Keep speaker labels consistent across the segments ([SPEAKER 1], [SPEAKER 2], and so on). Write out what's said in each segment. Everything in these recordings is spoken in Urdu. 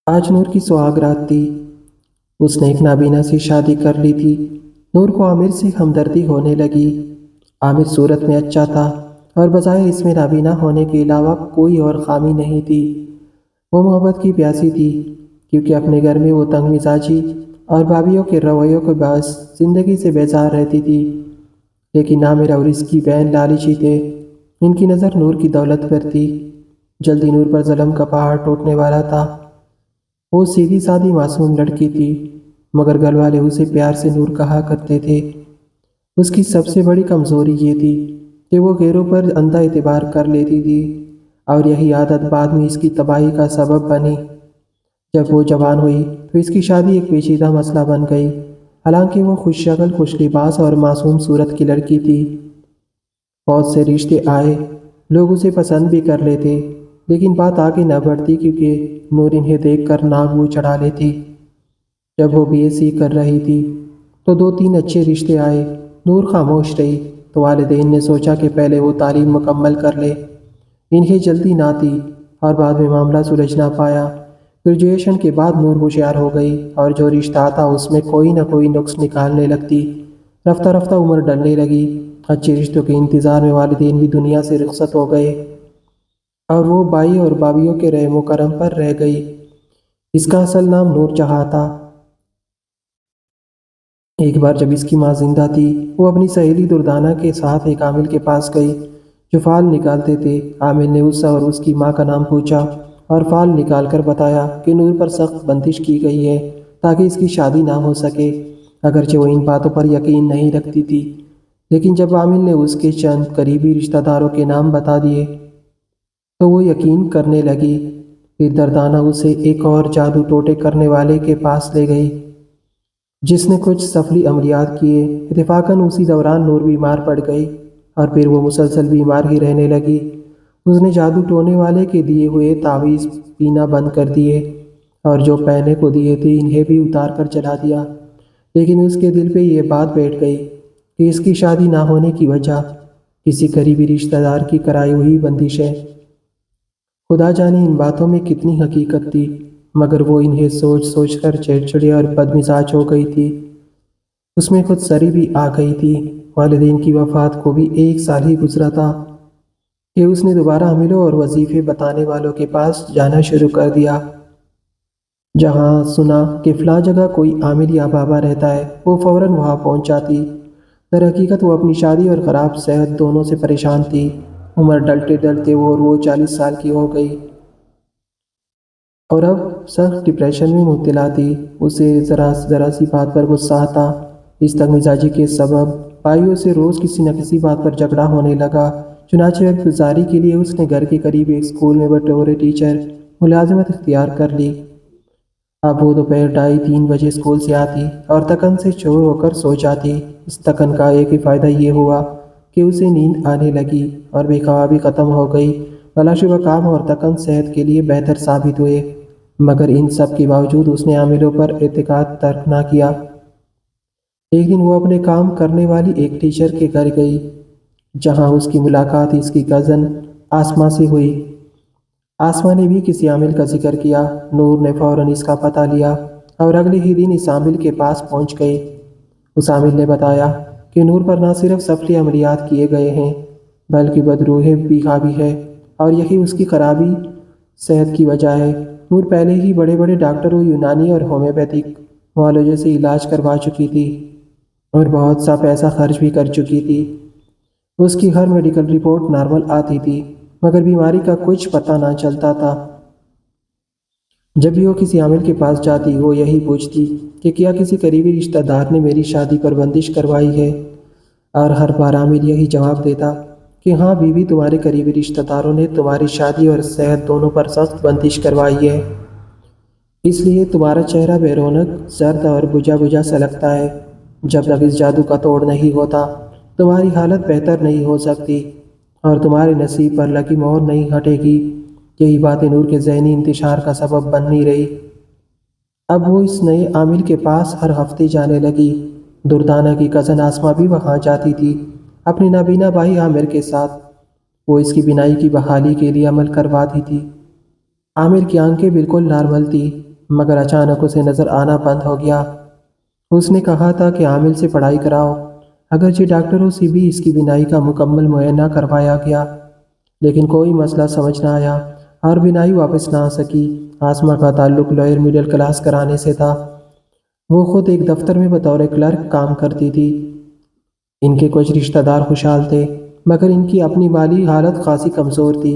[SPEAKER 1] آج نور کی سہاگ رات تھی۔ اس نے ایک نابینا سے شادی کر لی تھی۔ نور کو عامر سے ہمدردی ہونے لگی۔ عامر صورت میں اچھا تھا اور بظاہر اس میں نابینا ہونے کے علاوہ کوئی اور خامی نہیں تھی۔ وہ محبت کی پیاسی تھی، کیونکہ اپنے گھر میں وہ تنگ مزاجی اور بھابھیوں کے رویوں کے باعث زندگی سے بیزار رہتی تھی۔ لیکن عامر اور اس کی بہن لالچی تھے۔ ان کی نظر نور کی دولت پر تھی۔ جلدی نور پر ظلم کا پہاڑ ٹوٹنے والا تھا۔ وہ سیدھی سادی معصوم لڑکی تھی، مگر گھر والے اسے پیار سے نور کہا کرتے تھے۔ اس کی سب سے بڑی کمزوری یہ تھی کہ وہ غیروں پر اندھا اعتبار کر لیتی تھی، اور یہی عادت بعد میں اس کی تباہی کا سبب بنی۔ جب وہ جوان ہوئی تو اس کی شادی ایک پیچیدہ مسئلہ بن گئی، حالانکہ وہ خوش شکل، خوش لباس اور معصوم صورت کی لڑکی تھی۔ بہت سے رشتے آئے، لوگ اسے پسند بھی کر لیتے، لیکن بات آگے نہ بڑھتی کیونکہ نور انہیں دیکھ کر ناک منہ چڑھا لیتی۔ جب وہ BSc کر رہی تھی تو 2-3 اچھے رشتے آئے۔ نور خاموش رہی تو والدین نے سوچا کہ پہلے وہ تعلیم مکمل کر لے۔ انہیں جلدی نہ تھی اور بعد میں معاملہ سلجھ نہ پایا۔ گریجویشن کے بعد نور ہوشیار ہو گئی اور جو رشتہ آتا اس میں کوئی نہ کوئی نقص نکالنے لگتی۔ رفتہ رفتہ عمر ڈلنے لگی۔ اچھے رشتوں کے انتظار میں والدین بھی دنیا سے رخصت ہو گئے اور وہ بائی اور بابیوں کے رحم و کرم پر رہ گئی۔ اس کا اصل نام نور جہاں تھا۔ ایک بار جب اس کی ماں زندہ تھی، وہ اپنی سہیلی دردانہ کے ساتھ ایک عامل کے پاس گئی جو فال نکالتے تھے۔ عامل نے اس اور اس کی ماں کا نام پوچھا اور فال نکال کر بتایا کہ نور پر سخت بندش کی گئی ہے تاکہ اس کی شادی نہ ہو سکے۔ اگرچہ وہ ان باتوں پر یقین نہیں رکھتی تھی، لیکن جب عامل نے اس کے چند قریبی رشتہ داروں کے نام بتا دیے تو وہ یقین کرنے لگی۔ پھر دردانہ اسے ایک اور جادو ٹوٹے کرنے والے کے پاس لے گئی جس نے کچھ سفلی عملیات کیے۔ اتفاقاً اسی دوران نور بیمار پڑ گئی اور پھر وہ مسلسل بیمار ہی رہنے لگی۔ اس نے جادو ٹونے والے کے دیے ہوئے تعویذ پینا بند کر دیے اور جو پہننے کو دیے تھے انہیں بھی اتار کر جلا دیا۔ لیکن اس کے دل پہ یہ بات بیٹھ گئی کہ اس کی شادی نہ ہونے کی وجہ کسی قریبی رشتہ دار کی کرائی ہوئی بندش ہے۔ خدا جانے ان باتوں میں کتنی حقیقت تھی، مگر وہ انہیں سوچ سوچ کر چڑچڑی اور بد مزاج ہو گئی تھی۔ اس میں خود سری بھی آ گئی تھی۔ والدین کی وفات کو بھی 1 سال ہی گزرا تھا کہ اس نے دوبارہ عاملوں اور وظیفے بتانے والوں کے پاس جانا شروع کر دیا۔ جہاں سنا کہ فلاں جگہ کوئی عامل یا بابا رہتا ہے، وہ فوراً وہاں پہنچ جاتی۔ در حقیقت وہ اپنی شادی اور خراب صحت دونوں سے پریشان تھی۔ عمر ڈلتے ڈلتے وہ 40 سال کی ہو گئی اور اب سخت ڈپریشن میں مبتلا تھی۔ اسے ذرا سی بات پر غصہ آتا۔ اس تنگ مزاجی کے سبب بھائیوں سے روز کسی نہ کسی بات پر جھگڑا ہونے لگا۔ چنانچہ وقت گزاری کے لیے اس نے گھر کے قریب ایک اسکول میں بطور ٹیچر ملازمت اختیار کر لی۔ اب وہ دوپہر 2:30-3 بجے اسکول سے آتی اور تکن سے چور ہو کر سو جاتی۔ اس تکن کا ایک ہی فائدہ یہ ہوا کہ اسے نیند آنے لگی اور بے خوابی ختم ہو گئی۔ بلا شبہ کام اور تکن صحت کے لیے بہتر ثابت ہوئے، مگر ان سب کے باوجود اس نے عاملوں پر اعتقاد ترک نہ کیا۔ ایک دن وہ اپنے کام کرنے والی ایک ٹیچر کے گھر گئی، جہاں اس کی ملاقات اس کی کزن آسما سے ہوئی۔ آسما نے بھی کسی عامل کا ذکر کیا۔ نور نے فوراً اس کا پتہ لیا اور اگلے ہی دن اس عامل کے پاس پہنچ گئی۔ اس عامل نے بتایا کہ نور پر نہ صرف سفلی عملیات کیے گئے ہیں بلکہ بدروح بھی حاوی ہے اور یہی اس کی خرابی صحت کی وجہ ہے۔ نور پہلے ہی بڑے بڑے ڈاکٹروں، یونانی اور ہومیوپیتھک معالجے سے علاج کروا چکی تھی اور بہت سا پیسہ خرچ بھی کر چکی تھی۔ اس کی ہر میڈیکل رپورٹ نارمل آتی تھی، مگر بیماری کا کچھ پتہ نہ چلتا تھا۔ جب بھی وہ کسی عامل کے پاس جاتی وہ یہی پوچھتی کہ کیا کسی قریبی رشتہ دار نے میری شادی پر بندش کروائی ہے، اور ہر بار عامل یہی جواب دیتا کہ ہاں بیوی، تمہارے قریبی رشتہ داروں نے تمہاری شادی اور صحت دونوں پر سخت بندش کروائی ہے، اس لیے تمہارا چہرہ بے رونق، زرد اور بجھا بجھا سا لگتا ہے۔ جب تک اس جادو کا توڑ نہیں ہوتا تمہاری حالت بہتر نہیں ہو سکتی اور تمہارے نصیب پر لگی مہر نہیں ہٹے گی۔ یہی باتیں نور کے ذہنی انتشار کا سبب بن نہیں رہی۔ اب وہ اس نئے عامل کے پاس ہر ہفتے جانے لگی۔ دردانہ کی کزن آسما بھی وہاں جاتی تھی اپنی نابینا بھائی عامر کے ساتھ۔ وہ اس کی بینائی کی بحالی کے لیے عمل کرواتی تھی۔ عامر کی آنکھیں بالکل نارمل تھی، مگر اچانک اسے نظر آنا بند ہو گیا۔ اس نے کہا تھا کہ عامل سے پڑھائی کراؤ، اگرچہ ڈاکٹروں سے بھی اس کی بینائی کا مکمل معائنہ کروایا گیا، لیکن کوئی مسئلہ سمجھ نہ آیا اور بینائی واپس نہ آ سکی۔ آسما کا تعلق لوئر مڈل کلاس کرانے سے تھا۔ وہ خود ایک دفتر میں بطور کلرک کام کرتی تھی۔ ان کے کچھ رشتہ دار خوشحال تھے، مگر ان کی اپنی مالی حالت خاصی کمزور تھی۔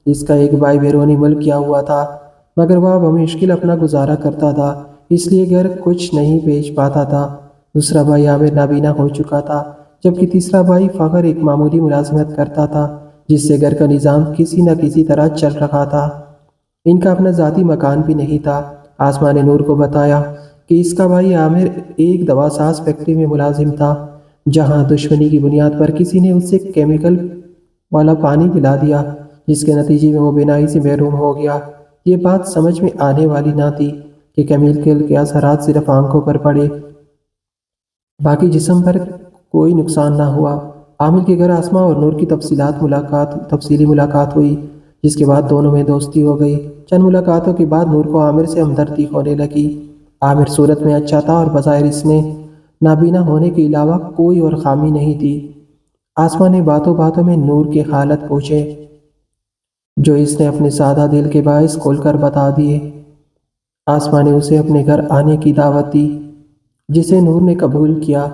[SPEAKER 1] اس کا ایک بھائی بیرونی ملک گیا ہوا تھا، مگر وہ بمشکل اپنا گزارا کرتا تھا، اس لیے گھر کچھ نہیں بیچ پاتا تھا۔ دوسرا بھائی عامر نابینا ہو چکا تھا، جبکہ تیسرا بھائی فخر ایک معمولی ملازمت کرتا تھا، جس سے گھر کا نظام کسی نہ کسی طرح چل رہا تھا۔ ان کا اپنا ذاتی مکان بھی نہیں تھا۔ آسما نے نور کو بتایا کہ اس کا بھائی عامر ایک دوا ساز فیکٹری میں ملازم تھا، جہاں دشمنی کی بنیاد پر کسی نے اسے کیمیکل والا پانی پلا دیا، جس کے نتیجے میں وہ بینائی سے محروم ہو گیا۔ یہ بات سمجھ میں آنے والی نہ تھی کہ کیمیکل کے اثرات صرف آنکھوں پر پڑے، باقی جسم پر کوئی نقصان نہ ہوا۔ عامر کے گھر آسما اور نور کی تفصیلی ملاقات ہوئی، جس کے بعد دونوں میں دوستی ہو گئی۔ چند ملاقاتوں کے بعد نور کو عامر سے ہمدردی ہونے لگی۔ عامر صورت میں اچھا تھا اور بظاہر اس نے نابینا ہونے کے علاوہ کوئی اور خامی نہیں تھی۔ آسما نے باتوں باتوں میں نور کے حالت پوچھے، جو اس نے اپنے سادہ دل کے باعث کھول کر بتا دیے۔ آسما نے اسے اپنے گھر آنے کی دعوت دی، جسے نور نے قبول کیا۔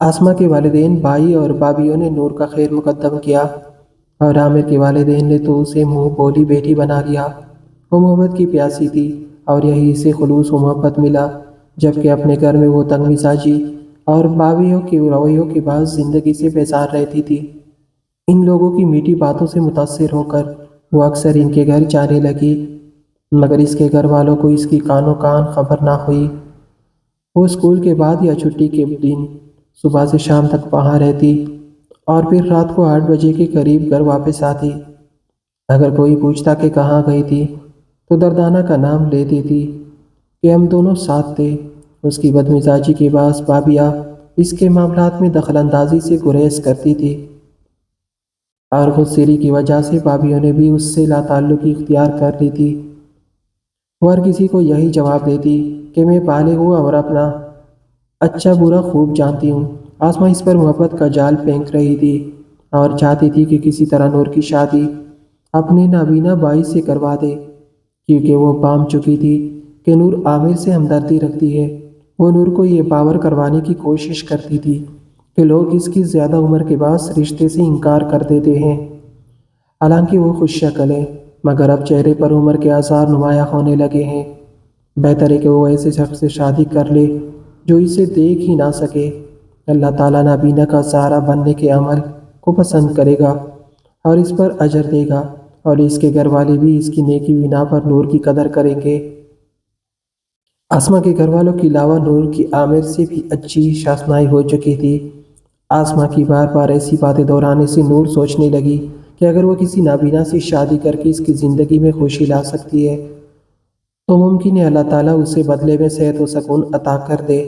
[SPEAKER 1] آسما کے والدین، بھائی اور بھابھیوں نے نور کا خیر مقدم کیا، اور عامر کے والدین نے تو اسے منہ بولی بیٹی بنا لیا۔ وہ محبت کی پیاسی تھی، اور یہی اسے خلوص و محبت ملا، جبکہ اپنے گھر میں وہ تنگ مزاجی اور بھابھیوں کے رویوں کے باعث زندگی سے بیزار رہتی تھی۔ ان لوگوں کی میٹھی باتوں سے متاثر ہو کر وہ اکثر ان کے گھر جانے لگی، مگر اس کے گھر والوں کو اس کی کانوں کان خبر نہ ہوئی۔ وہ اسکول کے بعد یا چھٹی کے دن صبح سے شام تک وہاں رہتی، اور پھر رات کو 8 بجے کے قریب گھر واپس آتی۔ اگر کوئی پوچھتا کہ کہاں گئی تھی، تو دردانہ کا نام لے دیتی کہ ہم دونوں ساتھ تھے۔ اس کی بدمزاجی کے باعث بھابھیاں اس کے معاملات میں دخل اندازی سے گریز کرتی تھی، اور خود سیری کی وجہ سے بھابھیوں نے بھی اس سے لا تعلقی اختیار کر لی تھی۔ وہ ہر کسی کو یہی جواب دیتی کہ میں بالغ ہوں اور اپنا اچھا برا خوب جانتی ہوں۔ آسما اس پر محبت کا جال پھینک رہی تھی اور چاہتی تھی کہ کسی طرح نور کی شادی اپنے نابینا بھائی سے کروا دے، کیونکہ وہ پام چکی تھی کہ نور عامر سے ہمدردی رکھتی ہے۔ وہ نور کو یہ باور کروانے کی کوشش کرتی تھی کہ لوگ اس کی زیادہ عمر کے باعث رشتے سے انکار کر دیتے ہیں، حالانکہ وہ خوش شکل ہے، مگر اب چہرے پر عمر کے آثار نمایاں ہونے لگے ہیں۔ بہتر ہے کہ وہ ایسے شخص سے شادی کر لے جو اسے دیکھ ہی نہ سکے۔ اللہ تعالیٰ نابینا کا سہارا بننے کے عمل کو پسند کرے گا اور اس پر اجر دے گا، اور اس کے گھر والے بھی اس کی نیکی بنا پر نور کی قدر کریں گے۔ آسما کے گھر والوں کے علاوہ نور کی عامر سے بھی اچھی شناخت ہو چکی تھی۔ آسما کی بار بار ایسی باتیں دہرانے سے نور سوچنے لگی کہ اگر وہ کسی نابینا سے شادی کر کے اس کی زندگی میں خوشی لا سکتی ہے، تو ممکن ہے اللہ تعالیٰ اسے بدلے میں صحت و سکون عطا کر دے۔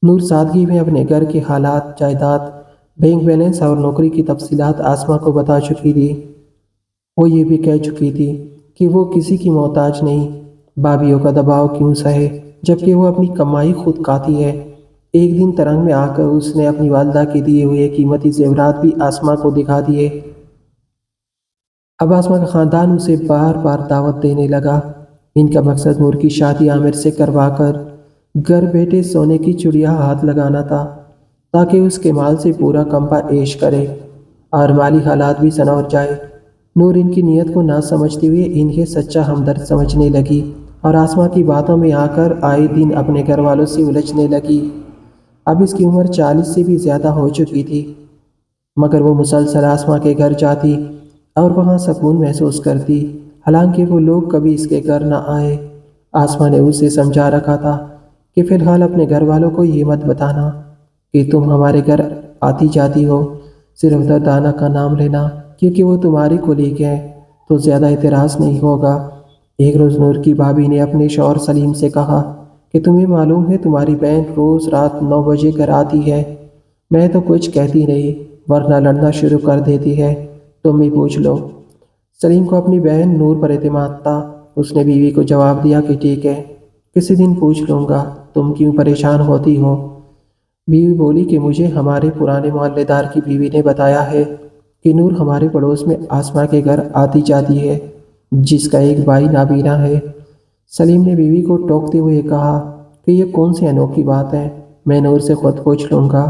[SPEAKER 1] نور سادگی میں اپنے گھر کے حالات، جائیداد، بینک بیلنس اور نوکری کی تفصیلات آسما کو بتا چکی تھی۔ وہ یہ بھی کہہ چکی تھی کہ وہ کسی کی محتاج نہیں، بھابھیوں کا دباؤ کیوں سہے جبکہ وہ اپنی کمائی خود کھاتی ہے۔ ایک دن ترنگ میں آ کر اس نے اپنی والدہ کے دیے ہوئے قیمتی زیورات بھی آسما کو دکھا دیے۔ اب آسما کا خاندان اسے بار بار دعوت دینے لگا۔ ان کا مقصد نور کی شادی عامر سے کروا کر گھر بیٹھے سونے کی چڑیا ہاتھ لگانا تھا، تاکہ اس کے مال سے پورا کمپا عیش کرے اور مالی حالات بھی سنور جائے۔ نور ان کی نیت کو نہ سمجھتے ہوئے انہیں سچا ہمدرد سمجھنے لگی، اور آسما کی باتوں میں آ کر آئے دن اپنے گھر والوں سے الجھنے لگی۔ اب اس کی عمر 40 سے بھی زیادہ ہو چکی تھی، مگر وہ مسلسل آسما کے گھر جاتی اور وہاں سکون محسوس کرتی، حالانکہ وہ لوگ کبھی اس کے گھر نہ آئے۔ آسما نے اسے سمجھا رکھا تھا کہ فی الحال اپنے گھر والوں کو یہ مت بتانا کہ تم ہمارے گھر آتی جاتی ہو، صرف دردانہ کا نام لینا، کیونکہ وہ تمہاری کولیگ ہے تو زیادہ اعتراض نہیں ہوگا۔ ایک روز نور کی بھابھی نے اپنے شوہر سلیم سے کہا کہ تمہیں معلوم ہے تمہاری بہن روز رات 9 بجے گھر آتی ہے۔ میں تو کچھ کہتی نہیں، ورنہ لڑنا شروع کر دیتی ہے، تم ہی پوچھ لو۔ سلیم کو اپنی بہن نور پر اعتماد تھا۔ اس نے بیوی کو جواب دیا کہ ٹھیک ہے، کسی دن پوچھ لوں گا، تم کیوں پریشان ہوتی ہو؟ بیوی بولی کہ مجھے ہمارے پرانے محلے دار کی بیوی نے بتایا ہے کہ نور ہمارے پڑوس میں آسما کے گھر آتی جاتی ہے، جس کا ایک بھائی نابینا ہے۔ سلیم نے بیوی کو ٹوکتے ہوئے کہا کہ یہ کون سی انوکھی بات ہے، میں نور سے خود پوچھ لوں گا۔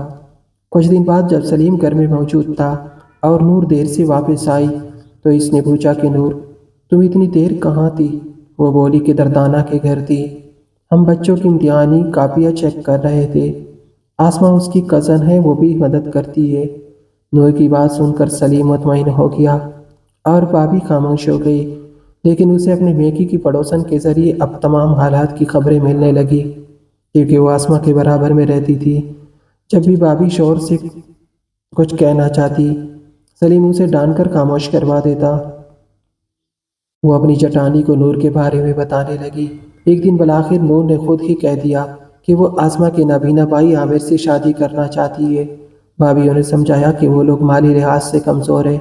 [SPEAKER 1] کچھ دن بعد جب سلیم گھر میں موجود تھا اور نور دیر سے واپس آئی تو اس نے پوچھا کہ نور، تم اتنی دیر کہاں تھی؟ وہ بولی کہ دردانہ کے گھر تھی، ہم بچوں کی امتحانی کاپیاں چیک کر رہے تھے، آسما اس کی کزن ہے، وہ بھی مدد کرتی ہے۔ نور کی بات سن کر سلیم مطمئن ہو گیا اور بابی خاموش ہو گئی، لیکن اسے اپنے میکی کی پڑوسن کے ذریعے اب تمام حالات کی خبریں ملنے لگی، کیونکہ وہ آسما کے برابر میں رہتی تھی۔ جب بھی بابی شور سے کچھ کہنا چاہتی، سلیم اسے ڈانٹ کر خاموش کروا دیتا۔ وہ اپنی چٹانی کو نور کے بارے میں بتانے لگی۔ ایک دن بالآخر نور نے خود ہی کہہ دیا کہ وہ آسما کے نابینا بھائی عامر سے شادی کرنا چاہتی ہے۔ بھابھیوں نے سمجھایا کہ وہ لوگ مالی لحاظ سے کمزور ہیں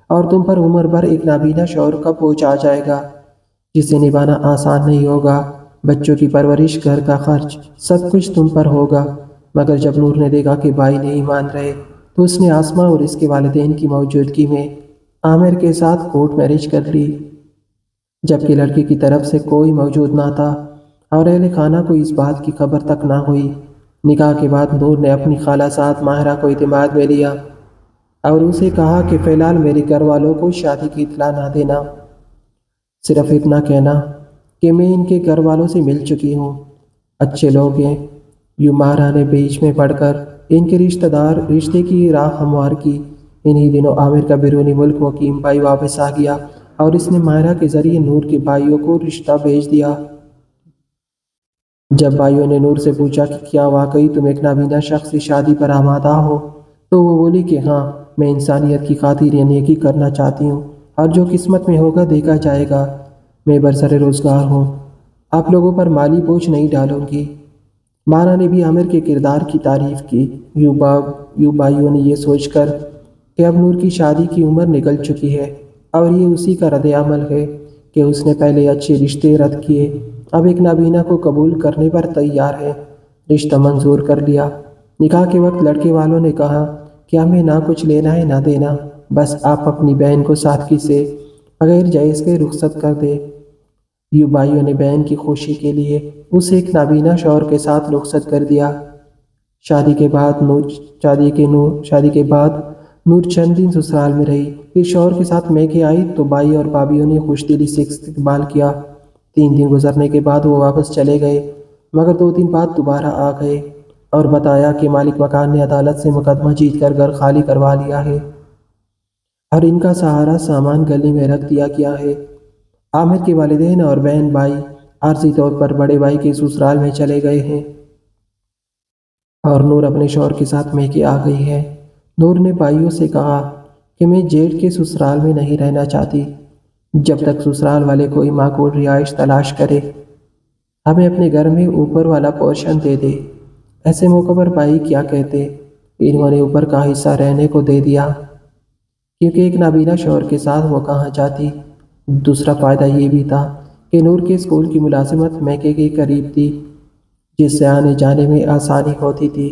[SPEAKER 1] اور تم پر عمر بھر ایک نابینا شوہر کا بوجھ آ جائے گا، جسے نبھانا آسان نہیں ہوگا۔ بچوں کی پرورش، گھر کا خرچ، سب کچھ تم پر ہوگا۔ مگر جب نور نے دیکھا کہ بھائی نہیں مان رہے تو اس نے آسما اور اس کے والدین کی موجودگی میں عامر کے ساتھ کورٹ میرج کر لی، جبکہ لڑکی کی طرف سے کوئی موجود نہ تھا اور اہل خانہ کو اس بات کی خبر تک نہ ہوئی۔ نکاح کے بعد نور نے اپنی خالہ سعد ماہرہ کو اعتماد میں لیا اور اسے کہا کہ فی الحال میرے گھر والوں کو شادی کی اطلاع نہ دینا، صرف اتنا کہنا کہ میں ان کے گھر والوں سے مل چکی ہوں، اچھے لوگ ہیں۔ یوں ماہرہ نے بیچ میں پڑھ کر ان کے رشتے کی راہ ہموار کی۔ انہی دنوں عامر کا بیرونی ملک مقیم بھائی واپس آ گیا اور اس نے ماہرہ کے ذریعے نور کے بھائیوں کو رشتہ بھیج دیا۔ جب بھائیوں نے نور سے پوچھا کہ کیا واقعی تم ایک نابینا شخص سے شادی پر آمادہ ہو، تو وہ بولی کہ ہاں، میں انسانیت کی خاطر یہ نیکی کرنا چاہتی ہوں اور جو قسمت میں ہوگا دیکھا جائے گا۔ میں برسر روزگار ہوں، آپ لوگوں پر مالی بوجھ نہیں ڈالوں گی۔ مانا نے بھی عامر کے کردار کی تعریف کی۔ یوں بھائیوں نے یہ سوچ کر کہ اب نور کی شادی کی عمر نکل چکی ہے اور یہ اسی کا رد عمل ہے کہ اس نے پہلے اچھے رشتے رد کیے، اب ایک نابینا کو قبول کرنے پر تیار ہے، رشتہ منظور کر لیا۔ نکاح کے وقت لڑکے والوں نے کہا کہ ہمیں نہ کچھ لینا ہے نہ دینا، بس آپ اپنی بہن کو سادگی سے بغیر جہیز کے رخصت کر دیں۔ یوں بھائیوں نے بہن کی خوشی کے لیے اسے ایک نابینا شوہر کے ساتھ رخصت کر دیا۔ شادی کے بعد نور چند دن سسرال میں رہی، پھر شوہر کے ساتھ میکے آئی تو بھائی اور بھابھیوں نے خوش دلی سے استقبال کیا۔ 3 دن گزرنے کے بعد وہ واپس چلے گئے، مگر 2 دن بعد دوبارہ آ گئے اور بتایا کہ مالک مکان نے عدالت سے مقدمہ جیت کر گھر خالی کروا لیا ہے اور ان کا سارا سامان گلی میں رکھ دیا گیا ہے۔ عامر کے والدین اور بہن بھائی عارضی طور پر بڑے بھائی کے سسرال میں چلے گئے ہیں اور نور اپنے شوہر کے ساتھ میکے آ گئی ہے۔ نور نے بھائیوں سے کہا کہ میں جیٹ کے سسرال میں نہیں رہنا چاہتی، جب تک سسرال والے کوئی معقول رہائش تلاش کرے، ہمیں اپنے گھر میں اوپر والا پورشن دے دے۔ ایسے موقع پر بھائی کیا کہتے، انہوں نے اوپر کا حصہ رہنے کو دے دیا، کیونکہ ایک نابینا شوہر کے ساتھ وہ کہاں جاتی۔ دوسرا فائدہ یہ بھی تھا کہ نور کے اسکول کی ملازمت میکے کے قریب تھی، جس سے آنے جانے میں آسانی ہوتی تھی۔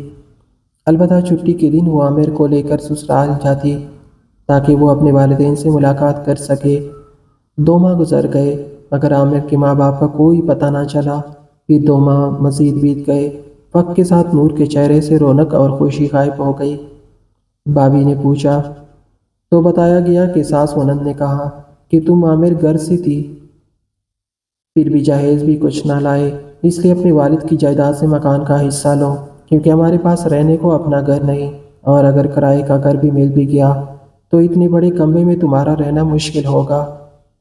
[SPEAKER 1] البتہ چھٹی کے دن وہ عامر کو لے کر سسرال جاتی تاکہ وہ اپنے والدین سے ملاقات کر سکے۔ 2 ماہ گزر گئے مگر عامر کے ماں باپ کا کوئی پتہ نہ چلا۔ پھر 2 ماہ مزید بیت گئے، وقت کے ساتھ نور کے چہرے سے رونق اور خوشی غائب ہو گئی۔ بھابھی نے پوچھا تو بتایا گیا کہ ساس و نند نے کہا کہ تم عامر گھر سے تھی، پھر بھی جہیز بھی کچھ نہ لائے، اس لیے اپنے والد کی جائیداد سے مکان کا حصہ لو، کیونکہ ہمارے پاس رہنے کو اپنا گھر نہیں، اور اگر کرائے کا گھر بھی مل بھی گیا تو اتنے بڑے کمرے میں تمہارا رہنا مشکل ہوگا۔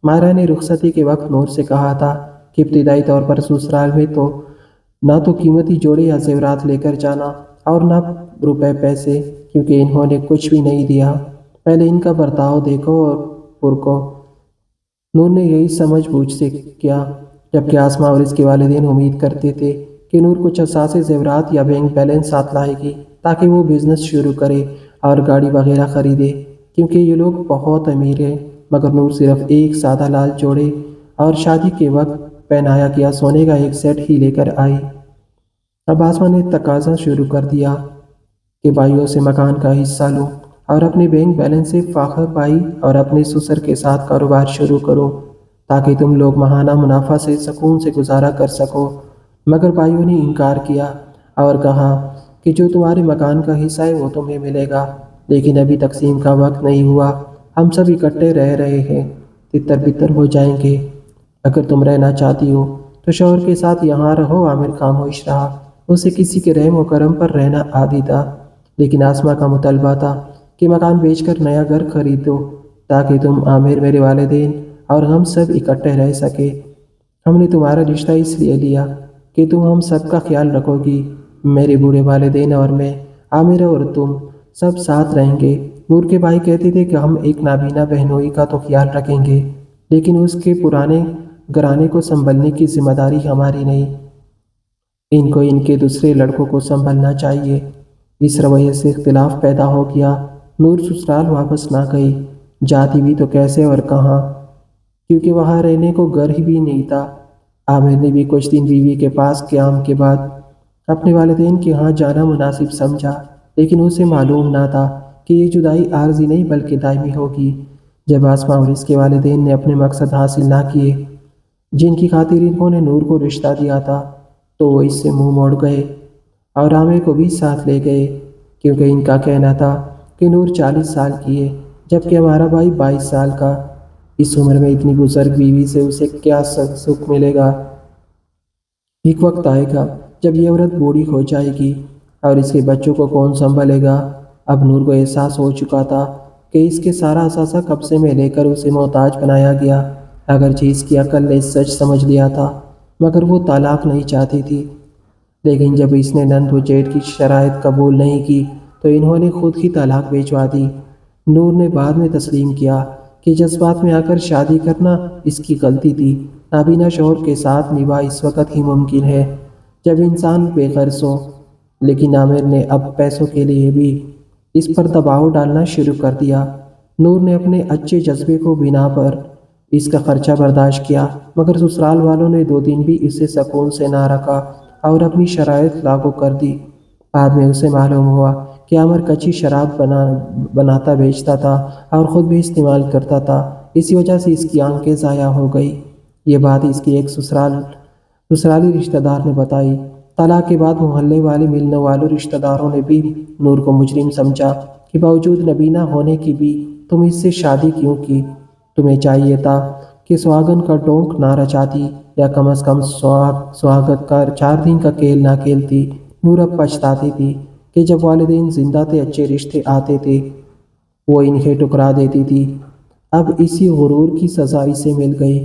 [SPEAKER 1] ماہرہ نے رخصتی کے وقت نور سے کہا تھا کہ ابتدائی طور پر سسرال میں تو نہ تو قیمتی جوڑے یا زیورات لے کر جانا اور نہ روپے پیسے، کیونکہ انہوں نے کچھ بھی نہیں دیا، پہلے ان کا برتاؤ دیکھو اور پرکھو۔ نور نے یہی سمجھ بوجھ سے کیا، جبکہ آسما اور اس کے والدین امید کرتے تھے کہ نور کچھ اثاثے زیورات یا بینک بیلنس ساتھ لائے گی تاکہ وہ بزنس شروع کرے اور گاڑی وغیرہ خریدے، کیونکہ یہ لوگ بہت امیر ہیں۔ مگر نور صرف ایک سادہ لال جوڑے اور شادی کے وقت پہنایا گیا سونے کا ایک سیٹ ہی لے کر آئی۔ اب آسما نے تقاضا شروع کر دیا کہ بھائیوں سے مکان کا حصہ لو اور اپنے بینک بیلنس سے فاخر پائی اور اپنے سسر کے ساتھ کاروبار شروع کرو تاکہ تم لوگ ماہانہ منافع سے سکون سے گزارا کر سکو۔ مگر بھائیوں نے انکار کیا اور کہا کہ جو تمہارے مکان کا حصہ ہے وہ تمہیں ملے گا، لیکن ابھی تقسیم کا وقت نہیں ہوا، ہم سب اکٹھے رہ رہے ہیں، تتر بتر ہو جائیں گے۔ اگر تم رہنا چاہتی ہو تو شوہر کے ساتھ یہاں رہو۔ عامر خاموش رہا، اسے کسی کے رحم و کرم پر رہنا عادی تھا، لیکن آسما کا مطالبہ تھا کہ مکان بیچ کر نیا گھر خریدو تاکہ تم، عامر، میرے والدین اور ہم سب اکٹھے رہ سکے۔ ہم نے تمہارا رشتہ اس لیے لیا کہ تم ہم سب کا خیال رکھو گی، میرے بوڑھے والدین اور میں، عامر اور تم سب ساتھ رہیں گے۔ نور کے بھائی کہتے تھے کہ ہم ایک نابینا بہنوئی کا تو خیال رکھیں گے، لیکن اس کے پرانے گھرانے کو سنبھلنے کی ذمہ داری ہماری نہیں، ان کو ان کے دوسرے لڑکوں کو سنبھلنا چاہیے۔ اس رویے سے اختلاف پیدا ہو گیا۔ نور سسرال واپس نہ گئی، جاتی بھی تو کیسے اور کہاں، کیونکہ وہاں رہنے کو گھر ہی بھی نہیں تھا۔ عامر نے بھی کچھ دن بیوی کے پاس قیام کے بعد اپنے والدین کے ہاں جانا مناسب سمجھا، لیکن اسے معلوم نہ تھا کہ یہ جدائی عارضی نہیں بلکہ دائمی ہوگی۔ جب آسما اور اس کے والدین نے اپنے مقصد حاصل نہ کیے جن کی خاطر انہوں نے نور کو رشتہ دیا تھا، تو وہ اس سے منہ موڑ گئے اور عامر کو بھی ساتھ لے گئے، کیونکہ ان کا کہنا تھا کہ نور 40 سال کی ہے جبکہ ہمارا بھائی 22 سال کا، اس عمر میں اتنی بزرگ بیوی سے اسے کیا سکھ ملے گا۔ ایک وقت آئے گا جب یہ عورت بوڑھی ہو جائے گی اور اس کے بچوں کو کون سنبھالے گا۔ اب نور کو احساس ہو چکا تھا کہ اس کے سارا اثاثہ قبضے میں لے کر اسے محتاج بنایا گیا۔ اگرچہ اس کی عقل نے سچ سمجھ لیا تھا، مگر وہ طلاق نہیں چاہتی تھی۔ لیکن جب اس نے نند و جیٹ کی شرائط قبول نہیں کی تو انہوں نے خود ہی طلاق بھیجوا دی۔ نور نے بعد میں تسلیم کیا کہ جذبات میں آ کر شادی کرنا اس کی غلطی تھی۔ نابینا شوہر کے ساتھ نباہ اس وقت ہی ممکن ہے جب انسان بے غرض ہو، لیکن عامر نے اب پیسوں کے لیے بھی اس پر دباؤ ڈالنا شروع کر دیا۔ نور نے اپنے اچھے جذبے کو بنا پر اس کا خرچہ برداشت کیا، مگر سسرال والوں نے 2 دن بھی اسے سکون سے نہ رکھا اور اپنی شرائط لاگو کر دی۔ بعد میں اسے معلوم ہوا کہ عامر کچی شراب بناتا بیچتا تھا اور خود بھی استعمال کرتا تھا، اسی وجہ سے اس کی آنکھیں ضائع ہو گئی۔ یہ بات اس کی ایک سسرالی رشتہ دار نے بتائی۔ طلاق کے بعد محلے والے ملنے والوں رشتہ داروں نے بھی نور کو مجرم سمجھا کہ باوجود نبینا ہونے کی بھی تم اس سے شادی کیوں کی؟ تمہیں چاہیے تھا کہ سہاگن کا ڈونک نہ رچاتی یا کم از کم سہاگت کا 4 دن کا کھیل نہ کھیلتی۔ نور اب پچھتاتی تھی کہ جب والدین زندہ تھے اچھے رشتے آتے تھے وہ انہیں ٹکرا دیتی تھی۔ اب اسی غرور کی سزا اسے مل گئی۔